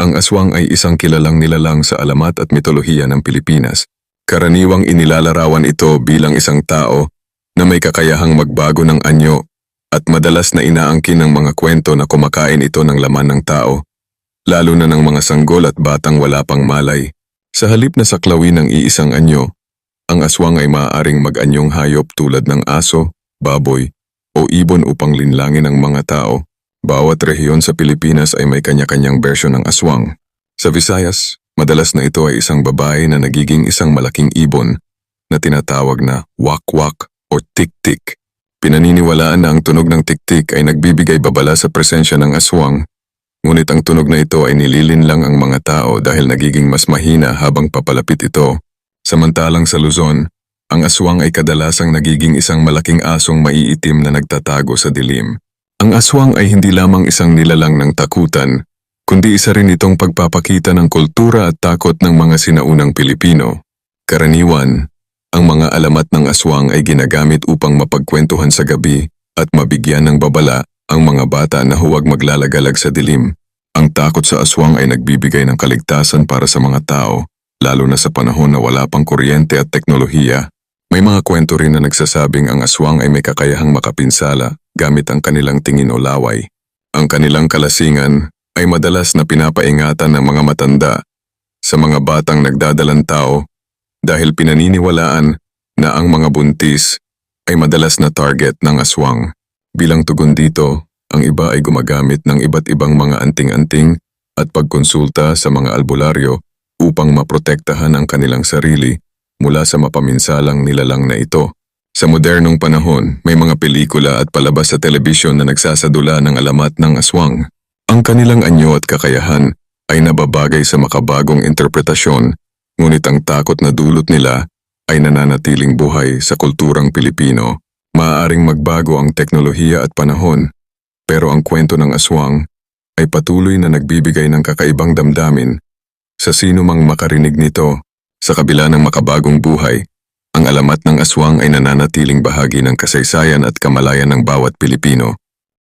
Ang aswang ay isang kilalang nilalang sa alamat at mitolohiya ng Pilipinas. Karaniwang inilalarawan ito bilang isang tao na may kakayahang magbago ng anyo at madalas na inaangkin ng mga kwento na kumakain ito ng laman ng tao, lalo na ng mga sanggol at batang wala pang malay. Sa halip na saklawin ng iisang anyo, ang aswang ay maaaring mag-anyong hayop tulad ng aso, baboy, o ibon upang linlangin ang mga tao. Bawat rehiyon sa Pilipinas ay may kanya-kanyang bersyon ng aswang. Sa Visayas, madalas na ito ay isang babae na nagiging isang malaking ibon na tinatawag na wak-wak o tik-tik. Pinaniniwalaan na ang tunog ng tik-tik ay nagbibigay babala sa presensya ng aswang, ngunit ang tunog na ito ay nililinlang ang mga tao dahil nagiging mas mahina habang papalapit ito. Samantalang sa Luzon, ang aswang ay kadalasang nagiging isang malaking asong maiitim na nagtatago sa dilim. Ang aswang ay hindi lamang isang nilalang ng takutan, kundi isa rin itong pagpapakita ng kultura at takot ng mga sinaunang Pilipino. Karaniwan, ang mga alamat ng aswang ay ginagamit upang mapagkwentuhan sa gabi at mabigyan ng babala ang mga bata na huwag maglalagalag sa dilim. Ang takot sa aswang ay nagbibigay ng kaligtasan para sa mga tao, lalo na sa panahon na wala pang kuryente at teknolohiya. May mga kwento rin na nagsasabing ang aswang ay may kakayahang makapinsala gamit ang kanilang tingin o laway. Ang kanilang kalasingan ay madalas na pinapaingatan ng mga matanda sa mga batang nagdadalang tao dahil pinaniniwalaan na ang mga buntis ay madalas na target ng aswang. Bilang tugon dito, ang iba ay gumagamit ng iba't ibang mga anting-anting at pagkonsulta sa mga albularyo upang maprotektahan ang kanilang sarili mula sa mapaminsalang nilalang na ito. Sa modernong panahon, may mga pelikula at palabas sa telebisyon na nagsasadula ng alamat ng aswang. Ang kanilang anyo at kakayahan ay nababagay sa makabagong interpretasyon, ngunit ang takot na dulot nila ay nananatiling buhay sa kulturang Pilipino. Maaaring magbago ang teknolohiya at panahon, pero ang kwento ng aswang ay patuloy na nagbibigay ng kakaibang damdamin sa sino mang makarinig nito. Sa kabila ng makabagong buhay, ang alamat ng aswang ay nananatiling bahagi ng kasaysayan at kamalayan ng bawat Pilipino.